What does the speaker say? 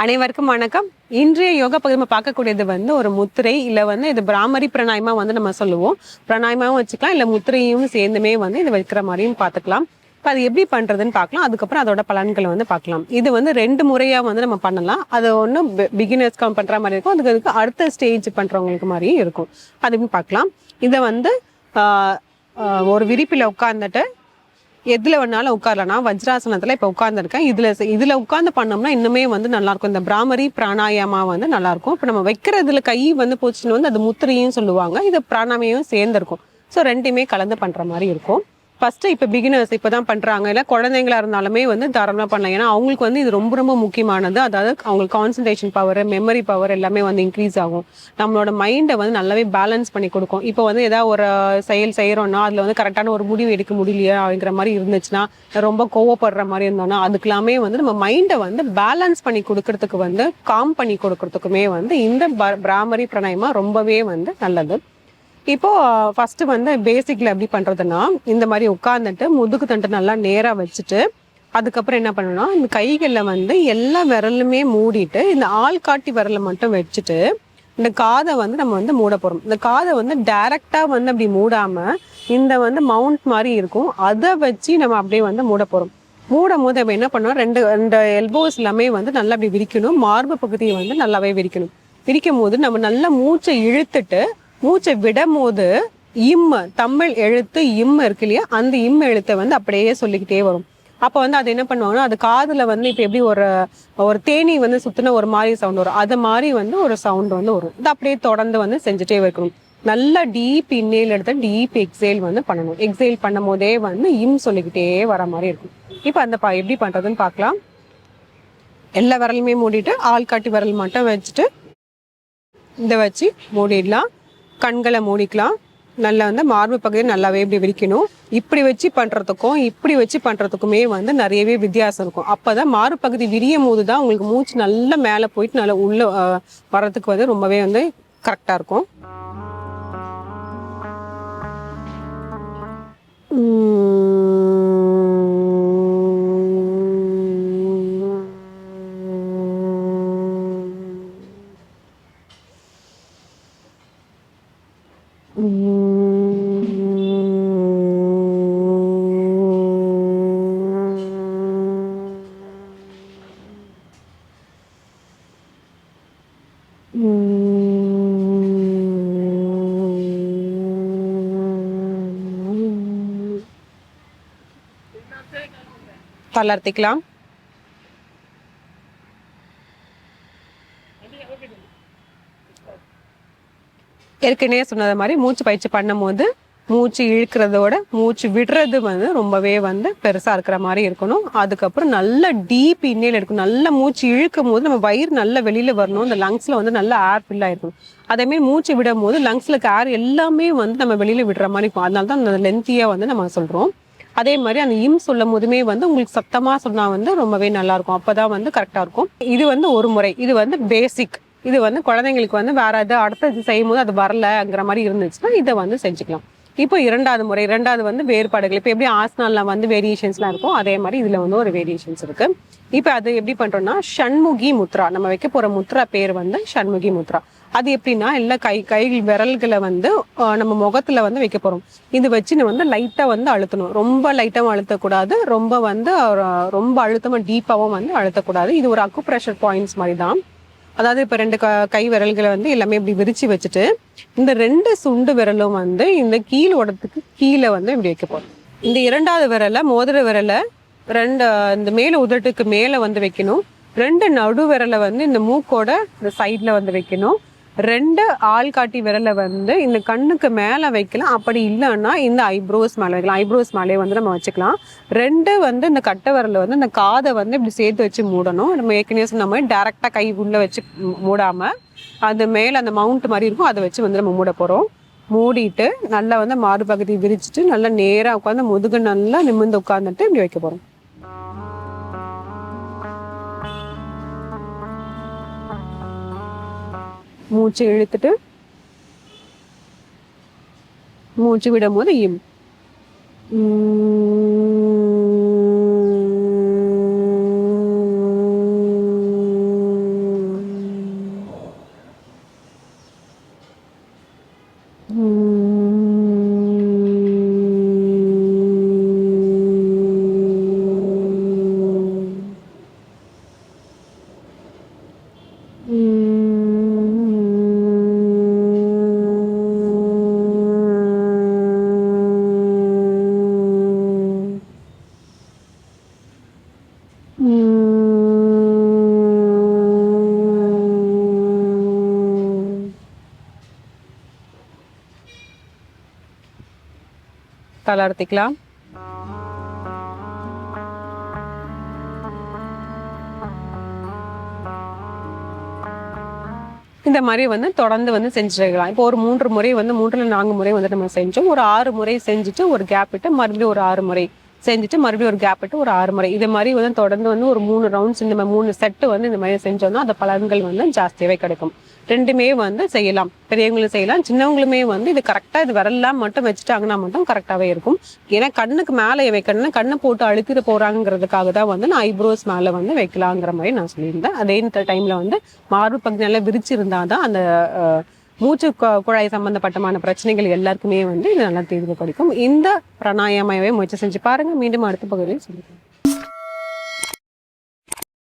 அனைவருக்கும் வணக்கம். இன்றைய யோகா பகுதி நம்ம பார்க்கக்கூடியது ஒரு முத்திரை, இல்லை இது பிராமரி பிராணாயமா நம்ம சொல்லுவோம். பிராணாயமாவும் வச்சுக்கலாம், இல்லை முத்திரையும் சேர்ந்துமே இது வைக்கிற மாதிரியும் பார்த்துக்கலாம். இப்போ அது எப்படி பண்ணுறதுன்னு பார்க்கலாம். அதுக்கப்புறம் அதோட பலன்களை பார்க்கலாம். இது 2 முறையாக நம்ம பண்ணலாம். அது ஒன்று பிகினர்ஸ்க்கு பண்ணுற மாதிரி இருக்கும், அதுக்கு அடுத்த ஸ்டேஜ் பண்ணுறவங்களுக்கு மாதிரியும் இருக்கும். அது பார்க்கலாம். இதை ஒரு விரிப்பில் உட்காந்துட்டு எதில் வேணாலும் உட்காரலாம். நான் வஜ்ராசனத்தில் இப்போ உட்காந்துருக்கேன். இதில் உட்காந்து பண்ணோம்னா இன்னுமே நல்லாயிருக்கும். இந்த பிராமரி பிராணாயாமா நல்லாயிருக்கும். இப்போ நம்ம வைக்கிறதுல கை போச்சுன்னு அது முத்திரையும் சொல்லுவாங்க, இது பிராணாயாமையும் சேர்ந்துருக்கும். ஸோ ரெண்டுமே கலந்து பண்ணுற மாதிரி இருக்கும். ஃபஸ்ட்டு இப்போ பிகினர்ஸ் இப்போ தான் பண்ணுறாங்க, இல்லை குழந்தைங்களா இருந்தாலுமே தாராளமாக பண்ணலாம். ஏன்னா அவங்களுக்கு இது ரொம்ப ரொம்ப முக்கியமானது. அதாவது அவங்களுக்கு கான்சன்ட்ரேஷன் பவர், மெமரி பவர் எல்லாமே இன்க்ரீஸ் ஆகும். நம்மளோட மைண்டை நல்லாவே பேலன்ஸ் பண்ணி கொடுக்கும். இப்போ ஏதாவது ஒரு செயல் செய்கிறோன்னா அதில் கரெக்டான ஒரு முடிவு எடுக்க முடியலையா அப்படிங்கிற மாதிரி இருந்துச்சுன்னா, ரொம்ப கோவப்படுற மாதிரி இருந்தோன்னா அதுக்கெல்லாமே நம்ம மைண்டை பேலன்ஸ் பண்ணி கொடுக்கறதுக்கு காம் பண்ணி கொடுக்கறதுக்குமே இந்த பிராமரி பிராணாயமா ரொம்பவே நல்லது. இப்போ ஃபர்ஸ்ட் பேசிக்ல எப்படி பண்றதுன்னா, இந்த மாதிரி உட்கார்ந்துட்டு முதுகு தண்டு நல்லா நேரா வச்சுட்டு, அதுக்கப்புறம் என்ன பண்ணணும்னா இந்த கைகளில் எல்லா விரலுமே மூடிட்டு இந்த ஆள்காட்டி விரலை மட்டும் வச்சுட்டு இந்த காதை நம்ம மூட போறோம். இந்த காதை டைரக்டா அப்படி மூடாம இந்த மவுண்ட் மாதிரி இருக்கும், அதை வச்சு நம்ம அப்படியே மூட போறோம். மூடும் போது நம்ம என்ன பண்ணோம், ரெண்டு எல்போஸ் எல்லாமே நல்லா அப்படி விரிக்கணும். மார்பு பகுதியை நல்லாவே விரிக்கணும். விரிக்கும் போது நம்ம நல்லா மூச்சை இழுத்துட்டு மூச்சை விடும் போது தமிழ் எழுத்து இருக்கு இல்லையா, அந்த எழுத்தை அப்படியே சொல்லிக்கிட்டே வரும். அப்போ அது என்ன பண்ணுவாங்கன்னா, அது காதுல இப்போ எப்படி ஒரு தேனி சுத்தின ஒரு மாதிரி சவுண்ட் வரும், அது மாதிரி ஒரு சவுண்ட் வரும். இது அப்படியே தொடர்ந்து செஞ்சுட்டே இருக்கணும். நல்லா டீப் இன்னேல் எடுத்து டீப் எக்ஸேல் பண்ணணும். எக்ஸேல் பண்ணும் போதே சொல்லிக்கிட்டே வர மாதிரி இருக்கும். இப்போ அந்த எப்படி பண்றதுன்னு பார்க்கலாம். எல்லா விரலுமே மூடிட்டு ஆள்காட்டி விரல் மட்டும் வச்சுட்டு இதை வச்சு மூடிடலாம். கண்களை மூடிக்கலாம். நல்லா மார்பு பகுதியை நல்லாவே இப்படி விரிக்கணும். இப்படி வச்சு பண்ணுறதுக்கும் இப்படி வச்சு பண்ணுறதுக்குமே நிறையவே வித்தியாசம் இருக்கும். அப்போ தான் மார்பு பகுதி விரியும் போது தான் உங்களுக்கு மூச்சு நல்லா மேலே போயிட்டு நல்லா உள்ளே வர்றதுக்கு ரொம்பவே கரெக்டாக இருக்கும். தளர்த்திக்கலாம். ஏற்கனவே சொன்னது மாதிரி மூச்சு பயிற்சி பண்ணும் போது மூச்சு இழுக்கிறதோட மூச்சு விடுறது ரொம்பவே பெருசா இருக்கிற மாதிரி இருக்கணும். அதுக்கப்புறம் நல்ல டீப் இன்னேல் எடுக்கணும். நல்ல மூச்சு இழுக்கும் போது நம்ம வயிறு நல்ல வெளியில வரணும். இந்த லங்ஸ்ல நல்ல ஏர் ஃபில் ஆயிருக்கணும். அதேமாதிரி மூச்சு விடும் போது லங்ஸ்ல ஏர் எல்லாமே நம்ம வெளியில விடுற மாதிரி இருக்கும். அதனால தான் அந்த லென்த்தியா நம்ம சொல்றோம். அதே மாதிரி அந்த சொல்லும் போதுமே உங்களுக்கு சத்தமா சொன்னா ரொம்பவே நல்லா இருக்கும். அப்பதான் கரெக்டா இருக்கும். இது ஒரு முறை. இது பேசிக். இது குழந்தைங்களுக்கு வேற ஏதாவது அடுத்தது செய்யும் போது அது வரலங்கிற மாதிரி இருந்துச்சுன்னா இதை செஞ்சுக்கலாம். இப்போ இரண்டாவது முறை. இரண்டாவது வேறுபாடுகள். இப்போ எப்படி ஆசனால வேரியேஷன்ஸ்லாம் இருக்கும், அதே மாதிரி இதுல ஒரு வேரியேஷன்ஸ் இருக்கு. இப்போ அது எப்படி பண்றோம்னா ஷண்முகி முத்ரா. நம்ம வைக்க போற முத்ரா பேர் ஷண்முகி முத்ரா. அது எப்படின்னா எல்லா கை விரல்களை நம்ம முகத்துல வைக்க போறோம். இது வச்சு லைட்டா அழுத்தணும். ரொம்ப லைட்டாவும் அழுத்தக்கூடாது, ரொம்ப ரொம்ப அழுத்தமா டீப்பாவும் அழுத்தக்கூடாது. இது ஒரு அக்குப்ரெஷர் பாயிண்ட்ஸ் மாதிரி தான். அதாவது இப்போ 2 கை விரல்களை எல்லாமே இப்படி விரிச்சு வச்சுட்டு இந்த 2 சுண்டு விரலும் இந்த கீழ் உடத்துக்கு கீழே இப்படி வைக்க போறோம். இந்த இரண்டாவது விரலை மோதிர விரலை இந்த மேல உதட்டுக்கு மேல வைக்கணும். 2 நடு விரலை இந்த மூக்கோட இந்த சைட்ல வைக்கணும். 2 ஆள்காட்டி விரலை இந்த கண்ணுக்கு மேல வைக்கலாம். அப்படி இல்லைன்னா இந்த ஐப்ரோஸ் மேல வைக்கலாம். ஐப்ரோஸ் மேலே நம்ம வச்சுக்கலாம். 2 இந்த கட்டை விரலை இந்த காதை இப்படி சேர்த்து வச்சு மூடணும். நம்ம ஏற்கனவே சொன்ன மாதிரி டைரக்டா கை உள்ள வச்சு மூடாம அது மேல அந்த மவுண்ட் மாதிரி இருக்கும், அதை வச்சு நம்ம மூட போறோம். மூடிட்டு நல்லா மாறு பகுதி விரிச்சிட்டு நல்லா நேரா உட்காந்து முதுகு நல்லா நிமிர்ந்து உட்காந்துட்டு இப்படி வைக்க போறோம். மூச்சு இழுத்துட்டு மூச்சு விடும் போது தளர்த்திக்கலாம். இந்த மாதிரி வந்து தொடர்ந்து வந்து செஞ்சுருக்கலாம். இப்போ ஒரு 3 முறை வந்து 3 இல்ல 4 முறை வந்து நம்ம செஞ்சோம். ஒரு 6 முறை செஞ்சுட்டு ஒரு கேப் விட்டு மறுபடியும் ஒரு 6 முறை செஞ்சுட்டு மறுபடியும் ஒரு கேப் விட்டு ஒரு 6 முறை இது மாதிரி வந்து தொடர்ந்து வந்து ஒரு 3 ரவுண்ட்ஸ் இந்த மாதிரி 3 செட்டு வந்து இந்த மாதிரி செஞ்சோம்னா அந்த பலன்கள் வந்து ஜாஸ்தியாகவே கிடைக்கும். ரெண்டுமே வந்து செய்யலாம். பெரியவங்களும் செய்யலாம், சின்னவங்களுமே வந்து இது கரெக்டாக இது விரல்லாம் மட்டும் வச்சுட்டாங்கன்னா மட்டும் கரெக்டாகவே இருக்கும். ஏன்னா கண்ணுக்கு மேலே வைக்கணும்னா கண்ணை போட்டு அழுத்திட்டு போகிறாங்கிறதுக்காக தான் வந்து நான் ஐப்ரோஸ் மேலே வந்து வைக்கலாங்கிற மாதிரி நான் சொல்லியிருந்தேன். அதே டைமில் வந்து மார்பு பகுதி நல்லா விரிச்சிருந்தால் தான் அந்த மூச்சு குழாய் சம்பந்தப்பட்டமான பிரச்சனைகள் எல்லாருக்குமே வந்து இது நல்லா தீர்வு கிடைக்கும். இந்த பிராணாயாமாவே முயற்சி செஞ்சு பாருங்க. மீண்டும் அடுத்த பகுதியில் சொல்லிக்கிறேன்.